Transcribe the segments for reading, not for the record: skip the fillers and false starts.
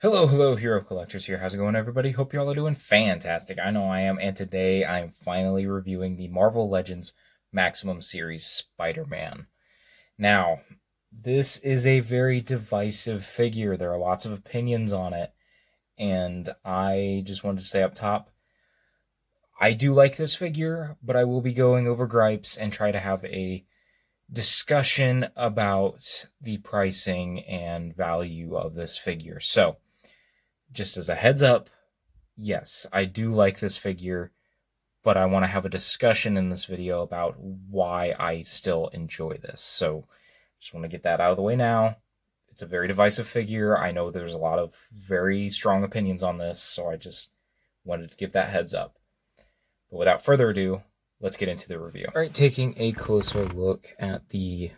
Hello, Hero Collectors here. How's it going, everybody? Hope you all are doing fantastic. I know I am, and today I am finally reviewing the Marvel Legends Maximum Series Spider-Man. Now, this is a very divisive figure. There are lots of opinions on it, and I just wanted to say up top, I do like this figure, but I will be going over gripes and try to have a discussion about the pricing and value of this figure. So, just as a heads up, yes, I do like this figure, but I want to have a discussion in this video about why I still enjoy this. So just want to get that out of the way now. It's a very divisive figure. I know there's a lot of very strong opinions on this, so I just wanted to give that heads up. But without further ado, let's get into the review. All right, taking a closer look at the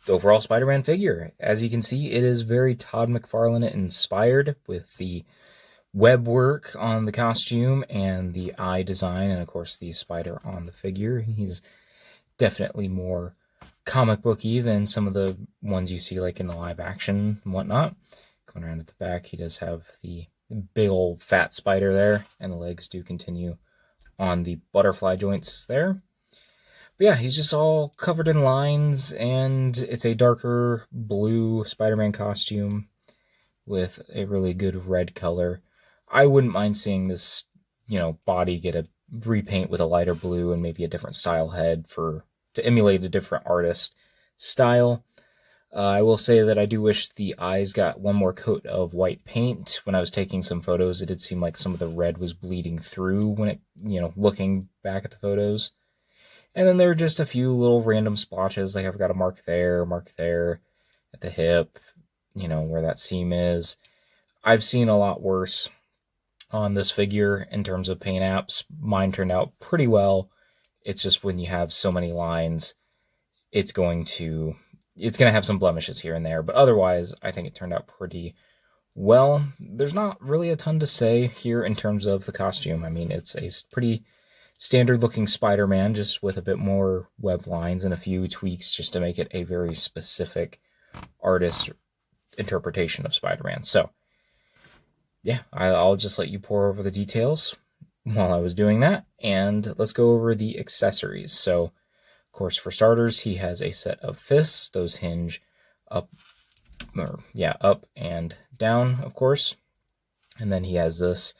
overall Spider-Man figure. As you can see, it is very Todd McFarlane inspired, with the web work on the costume and the eye design, and of course the spider on the figure. He's definitely more comic booky than some of the ones you see like in the live action and whatnot. Going around at the back, he does have the big old fat spider there, and the legs do continue on the butterfly joints there. But yeah, he's just all covered in lines, and it's a darker blue Spider-Man costume with a really good red color. I wouldn't mind seeing this, body get a repaint with a lighter blue and maybe a different style head to emulate a different artist style. I will say that I do wish the eyes got one more coat of white paint. When I was taking some photos, it did seem like some of the red was bleeding through when it, looking back at the photos. And then there are just a few little random splotches, like I've got a mark there at the hip, where that seam is. I've seen a lot worse on this figure in terms of paint apps. Mine turned out pretty well. It's just when you have so many lines, it's going to have some blemishes here and there, but otherwise I think it turned out pretty well. There's not really a ton to say here in terms of the costume. I mean, it's a pretty standard looking Spider-Man, just with a bit more web lines and a few tweaks just to make it a very specific artist interpretation of Spider-Man. So yeah, I'll just let you pour over the details while I was doing that, and let's go over the accessories. So, of course, for starters, he has a set of fists. Those hinge up and down, of course. And then he has this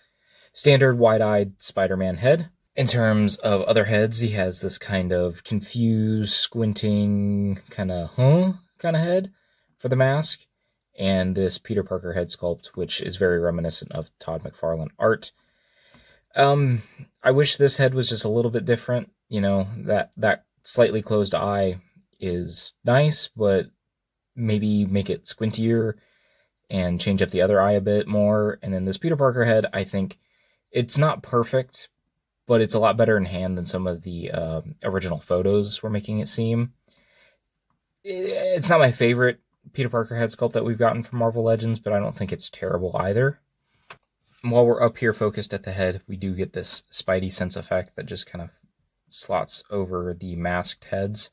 standard wide-eyed Spider-Man head. In terms of other heads, he has this kind of confused, squinting, kind of head for the mask, and this Peter Parker head sculpt, which is very reminiscent of Todd McFarlane art. I wish this head was just a little bit different. That slightly closed eye is nice, but maybe make it squintier and change up the other eye a bit more. And then this Peter Parker head, I think it's not perfect, but it's a lot better in hand than some of the original photos were making it seem. It's not my favorite Peter Parker head sculpt that we've gotten from Marvel Legends, but I don't think it's terrible either. While we're up here focused at the head, we do get this Spidey sense effect that just kind of slots over the masked heads.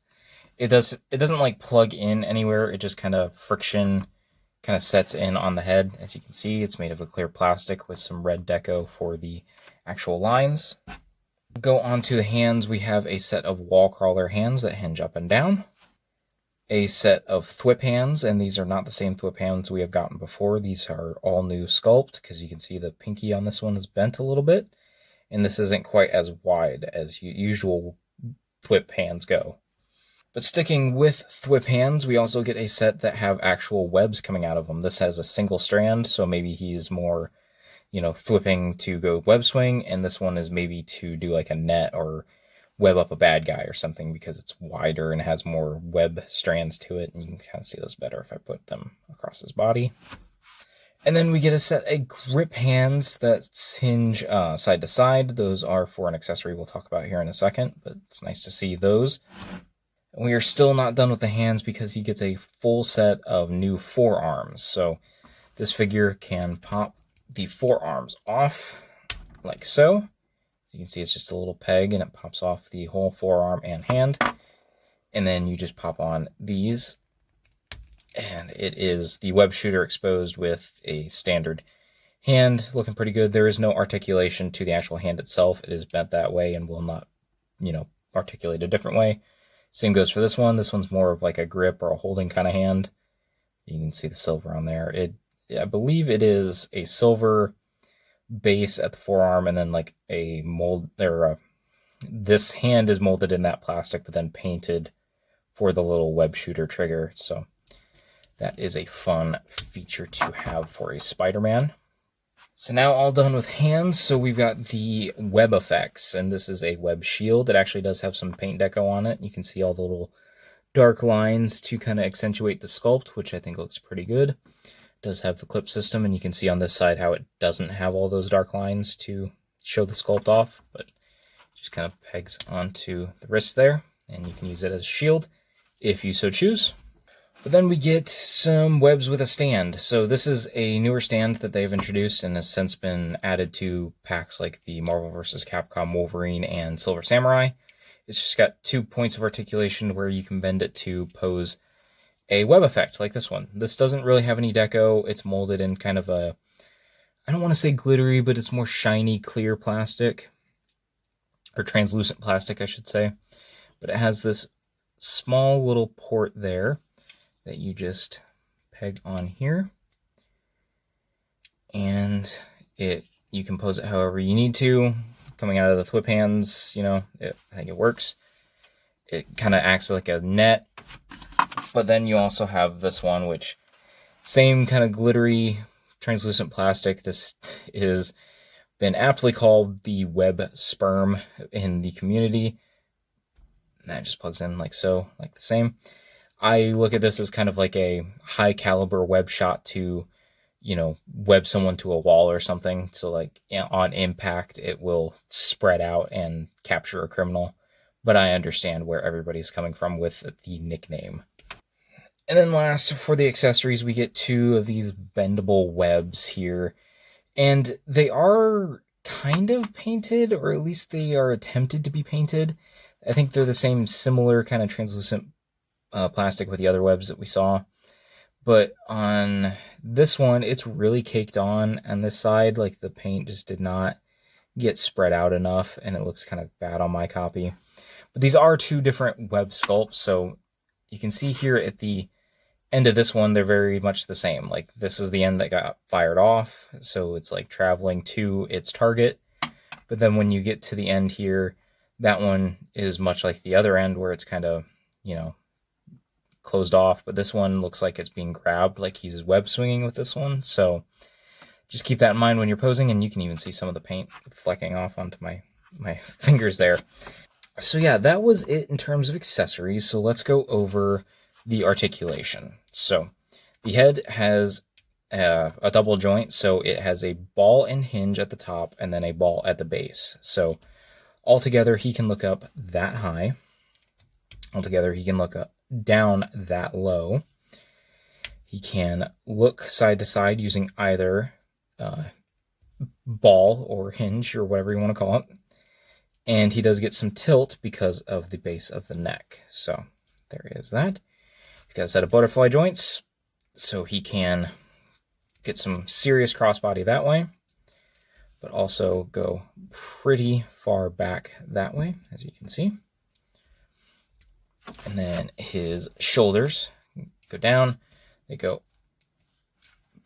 It doesn't like plug in anywhere, it just kind of friction kind of sets in on the head. As you can see, it's made of a clear plastic with some red deco for the actual lines. Go on to the hands. We have a set of wall crawler hands that hinge up and down. A set of thwip hands, and these are not the same thwip hands we have gotten before. These are all new sculpt, because you can see the pinky on this one is bent a little bit, and this isn't quite as wide as usual thwip hands go. But sticking with thwip hands, we also get a set that have actual webs coming out of them. This has a single strand, so maybe he's more, thwipping to go web swing, and this one is maybe to do like a net or web up a bad guy or something, because it's wider and has more web strands to it, and you can kind of see those better if I put them across his body. And then we get a set of grip hands that hinge side to side. Those are for an accessory we'll talk about here in a second, but it's nice to see those. And we are still not done with the hands, because he gets a full set of new forearms. So this figure can pop the forearms off like so. As you can see, it's just a little peg, and it pops off the whole forearm and hand. And then you just pop on these And it is the web shooter exposed with a standard hand, looking pretty good. There is no articulation to the actual hand itself. It is bent that way and will not, articulate a different way. Same goes for this one. This one's more of like a grip or a holding kind of hand. You can see the silver on there. I believe it is a silver base at the forearm, and then like a mold, or this hand is molded in that plastic, but then painted for the little web shooter trigger. So that is a fun feature to have for a Spider-Man. So now all done with hands, so we've got the web effects, and this is a web shield. It actually does have some paint deco on it. You can see all the little dark lines to kind of accentuate the sculpt, which I think looks pretty good. It does have the clip system, and you can see on this side how it doesn't have all those dark lines to show the sculpt off, but it just kind of pegs onto the wrist there, and you can use it as a shield if you so choose. But then we get some webs with a stand. So this is a newer stand that they've introduced and has since been added to packs like the Marvel vs. Capcom Wolverine and Silver Samurai. It's just got 2 points of articulation where you can bend it to pose a web effect like this one. This doesn't really have any deco. It's molded in kind of a, I don't want to say glittery, but it's more shiny, clear plastic. Or translucent plastic, I should say. But it has this small little port there that you just peg on here, and you can pose it however you need to. Coming out of the flip hands, I think it works. It kind of acts like a net, but then you also have this one, which same kind of glittery, translucent plastic. This is been aptly called the web sperm in the community. And that just plugs in like so, like the same. I look at this as kind of like a high caliber web shot to, web someone to a wall or something. So like on impact, it will spread out and capture a criminal. But I understand where everybody's coming from with the nickname. And then last, for the accessories, we get 2 of these bendable webs here. And they are kind of painted, or at least they are attempted to be painted. I think they're the same similar kind of translucent plastic with the other webs that we saw, but on this one it's really caked on this side. Like the paint just did not get spread out enough, and it looks kind of bad on my copy. But these are 2 different web sculpts, so you can see here at the end of this one they're very much the same. Like this is the end that got fired off, so it's like traveling to its target. But then when you get to the end here, that one is much like the other end where it's kind of, closed off, but this one looks like it's being grabbed, like he's web swinging with this one. So just keep that in mind when you're posing, and you can even see some of the paint flecking off onto my fingers there. So yeah, that was it in terms of accessories. So let's go over the articulation. So the head has a double joint, so it has a ball and hinge at the top and then a ball at the base. So altogether he can look up that high. Altogether he can look up down that low. He can look side to side using either ball or hinge or whatever you want to call it. And he does get some tilt because of the base of the neck. So there is that. He's got a set of butterfly joints, so he can get some serious crossbody that way, but also go pretty far back that way, as you can see. And then his shoulders go down. They go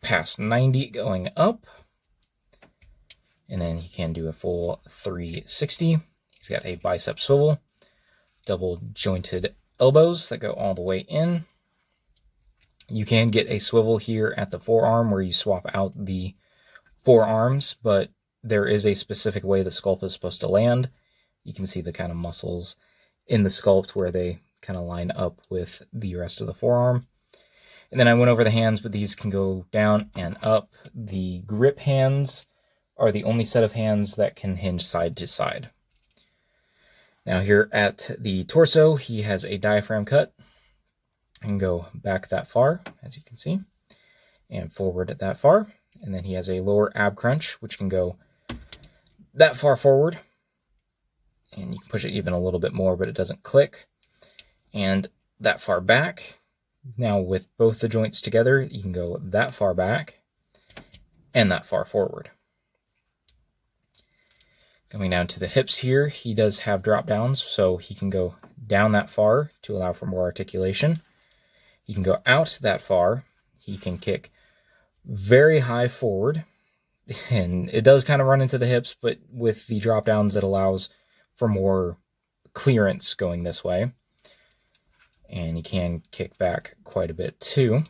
past 90 going up. And then he can do a full 360. He's got a bicep swivel, double jointed elbows that go all the way in. You can get a swivel here at the forearm where you swap out the forearms, but there is a specific way the sculpt is supposed to land. You can see the kind of muscles in the sculpt where they kind of line up with the rest of the forearm. And then I went over the hands, but these can go down and up. The grip hands are the only set of hands that can hinge side to side. Now here at the torso, he has a diaphragm cut. And go back that far, as you can see, and forward that far. And then he has a lower ab crunch, which can go that far forward. And you can push it even a little bit more, but it doesn't click. And that far back. Now with both the joints together, you can go that far back and that far forward. Coming down to the hips here, he does have drop downs, so he can go down that far to allow for more articulation. He can go out that far. He can kick very high forward, and it does kind of run into the hips, but with the drop downs, it allows for more clearance going this way. And he can kick back quite a bit too.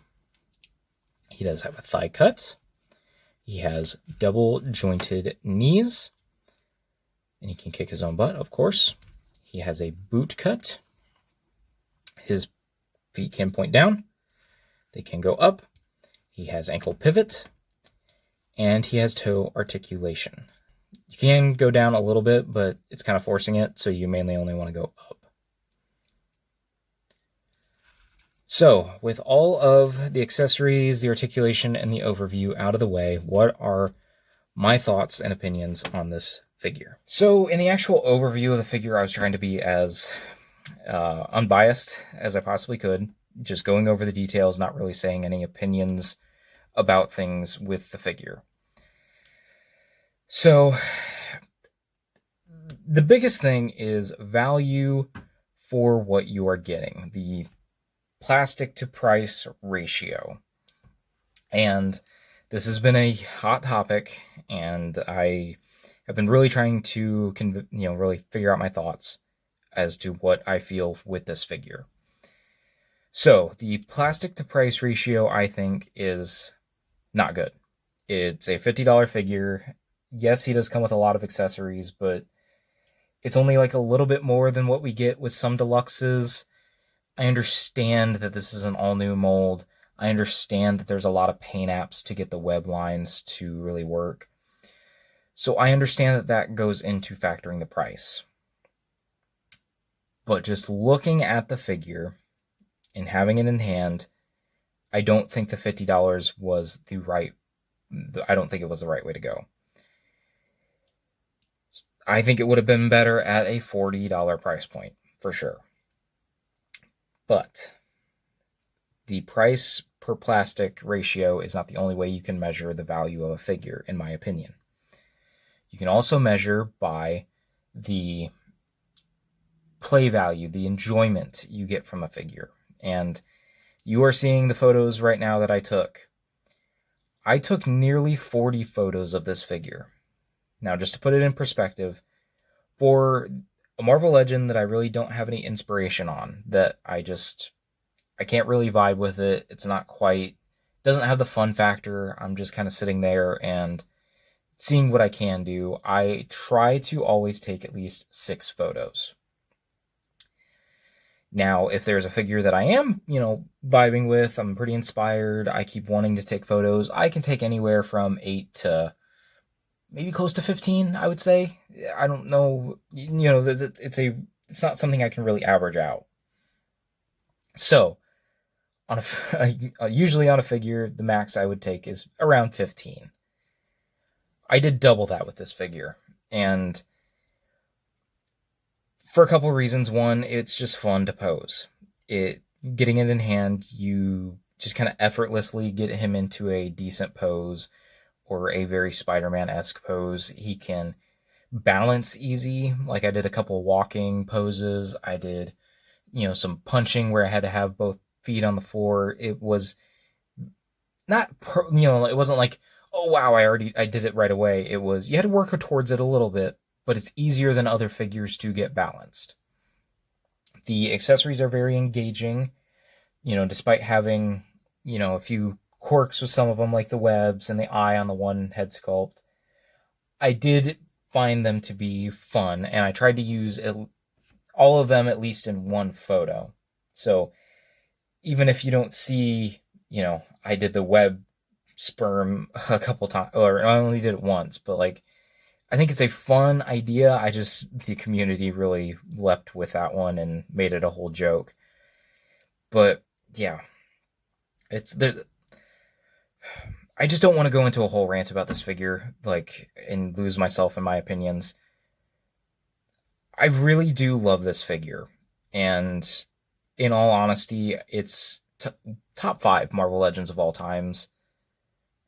He does have a thigh cut. He has double jointed knees. And he can kick his own butt, of course. He has a boot cut. His feet can point down. They can go up. He has ankle pivot. And he has toe articulation. You can go down a little bit, but it's kind of forcing it, so you mainly only want to go up. So, with all of the accessories, the articulation, and the overview out of the way, what are my thoughts and opinions on this figure? So, in the actual overview of the figure, I was trying to be as unbiased as I possibly could, just going over the details, not really saying any opinions about things with the figure. So, the biggest thing is value for what you are getting, the plastic to price ratio. And this has been a hot topic, and I have been really trying to really figure out my thoughts as to what I feel with this figure. So the plastic to price ratio, I think, is not good. It's a $50 figure. Yes, he does come with a lot of accessories, but it's only like a little bit more than what we get with some deluxes. I understand that this is an all-new mold. I understand that there's a lot of paint apps to get the web lines to really work. So I understand that that goes into factoring the price. But just looking at the figure and having it in hand, I don't think the $50 was the right way to go. I think it would have been better at a $40 price point, for sure. But the price per plastic ratio is not the only way you can measure the value of a figure, in my opinion. You can also measure by the play value, the enjoyment you get from a figure. And you are seeing the photos right now that I took. I took nearly 40 photos of this figure. Now, just to put it in perspective, for a Marvel Legend that I really don't have any inspiration on, that I can't really vibe with it. It's not quite, doesn't have the fun factor. I'm just kind of sitting there and seeing what I can do. I try to always take at least 6 photos. Now, if there's a figure that I am, vibing with, I'm pretty inspired, I keep wanting to take photos, I can take anywhere from 8 to maybe close to 15, I would say. I don't know, it's not something I can really average out. So, usually on a figure, the max I would take is around 15. I did double that with this figure, and for a couple of reasons. One, it's just fun to pose. Getting it in hand, you just kind of effortlessly get him into a decent pose or a very Spider-Man-esque pose. He can balance easy. Like I did a couple of walking poses. I did, some punching where I had to have both feet on the floor. It was not, it wasn't like, oh wow, I did it right away. It was, you had to work towards it a little bit, but it's easier than other figures to get balanced. The accessories are very engaging, despite having, a few quirks with some of them, like the webs and the eye on the one head sculpt. I did find them to be fun, and I tried to use all of them at least in one photo. So even if you don't see, I did the web sperm a couple times, or I only did it once, but I think it's a fun idea. The community really leapt with that one and made it a whole joke. But yeah, I just don't want to go into a whole rant about this figure, and lose myself in my opinions. I really do love this figure, and in all honesty, it's top 5 Marvel Legends of all times,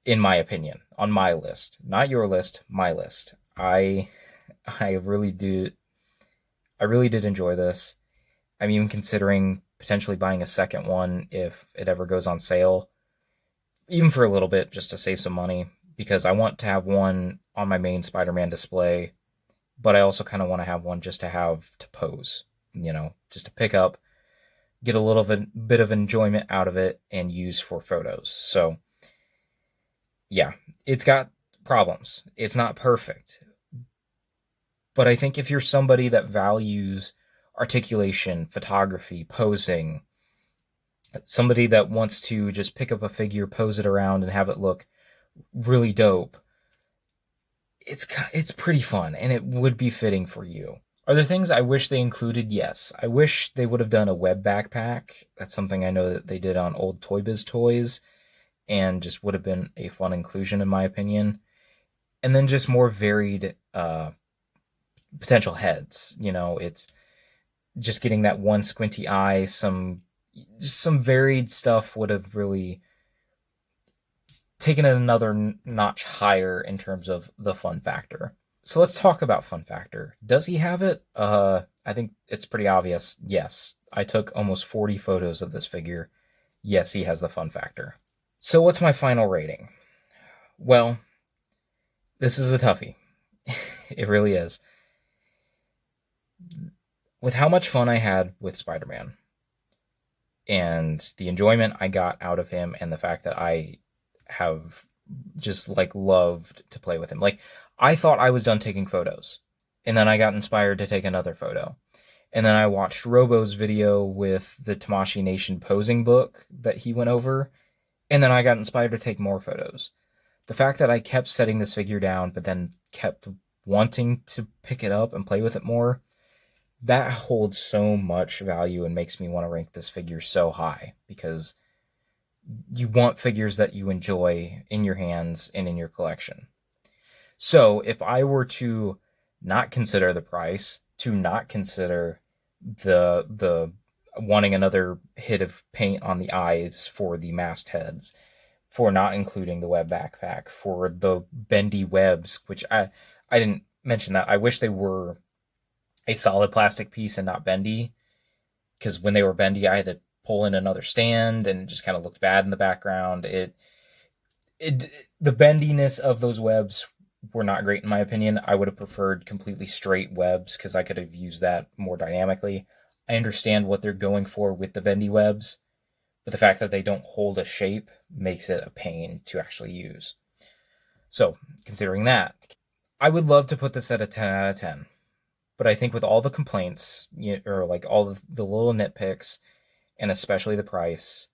in my opinion, on my list. Not your list, my list. I really did enjoy this. I'm even considering potentially buying a second one if it ever goes on sale, even for a little bit, just to save some money, because I want to have one on my main Spider-Man display, but I also kind of want to have one just to have to pose, just to pick up, get a little bit of enjoyment out of it, and use for photos. So, yeah, it's got problems. It's not perfect. But I think if you're somebody that values articulation, photography, posing, somebody that wants to just pick up a figure, pose it around, and have it look really dope, it's pretty fun, and it would be fitting for you. Are there things I wish they included? Yes. I wish they would have done a web backpack. That's something I know that they did on old Toy Biz toys, and just would have been a fun inclusion, in my opinion. And then just more varied potential heads. It's just getting that one squinty eye, some varied stuff would have really taken it another notch higher in terms of the fun factor. So let's talk about fun factor. Does he have it? I think it's pretty obvious. Yes. I took almost 40 photos of this figure. Yes, he has the fun factor. So what's my final rating? Well, this is a toughie. It really is. With how much fun I had with Spider-Man and the enjoyment I got out of him, and the fact that I have just loved to play with him. I thought I was done taking photos, and then I got inspired to take another photo. And then I watched Robo's video with the Tamashii Nation posing book that he went over, and then I got inspired to take more photos. The fact that I kept setting this figure down, but then kept wanting to pick it up and play with it more, that holds so much value and makes me want to rank this figure so high, because you want figures that you enjoy in your hands and in your collection. So if I were to not consider the price, to not consider the wanting another hit of paint on the eyes for the masked heads, for not including the web backpack, for the bendy webs, which I didn't mention that. I wish they were a solid plastic piece and not bendy, because when they were bendy, I had to pull in another stand, and it just kind of looked bad in the background. The bendiness of those webs were not great, in my opinion. I would have preferred completely straight webs, because I could have used that more dynamically. I understand what they're going for with the bendy webs, but the fact that they don't hold a shape makes it a pain to actually use. So, considering that, I would love to put this at a 10 out of 10. But I think with all the complaints, or all the little nitpicks, and especially the price,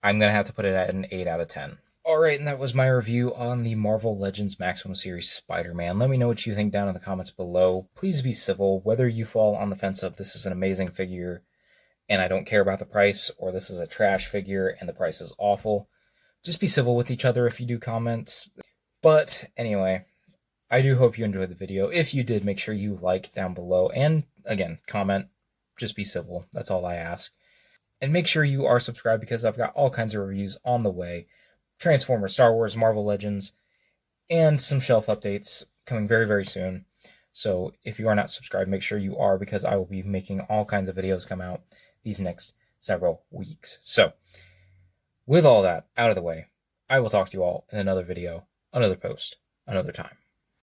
I'm going to have to put it at an 8 out of 10. Alright, and that was my review on the Marvel Legends Maximum Series Spider-Man. Let me know what you think down in the comments below. Please be civil, whether you fall on the fence of this is an amazing figure and I don't care about the price, or this is a trash figure and the price is awful. Just be civil with each other if you do comments. But anyway, I do hope you enjoyed the video. If you did, make sure you like down below, and again, comment. Just be civil. That's all I ask. And make sure you are subscribed, because I've got all kinds of reviews on the way. Transformers, Star Wars, Marvel Legends, and some shelf updates coming very, very soon. So if you are not subscribed, make sure you are, because I will be making all kinds of videos come out these next several weeks. So with all that out of the way, I will talk to you all in another video, another post, another time.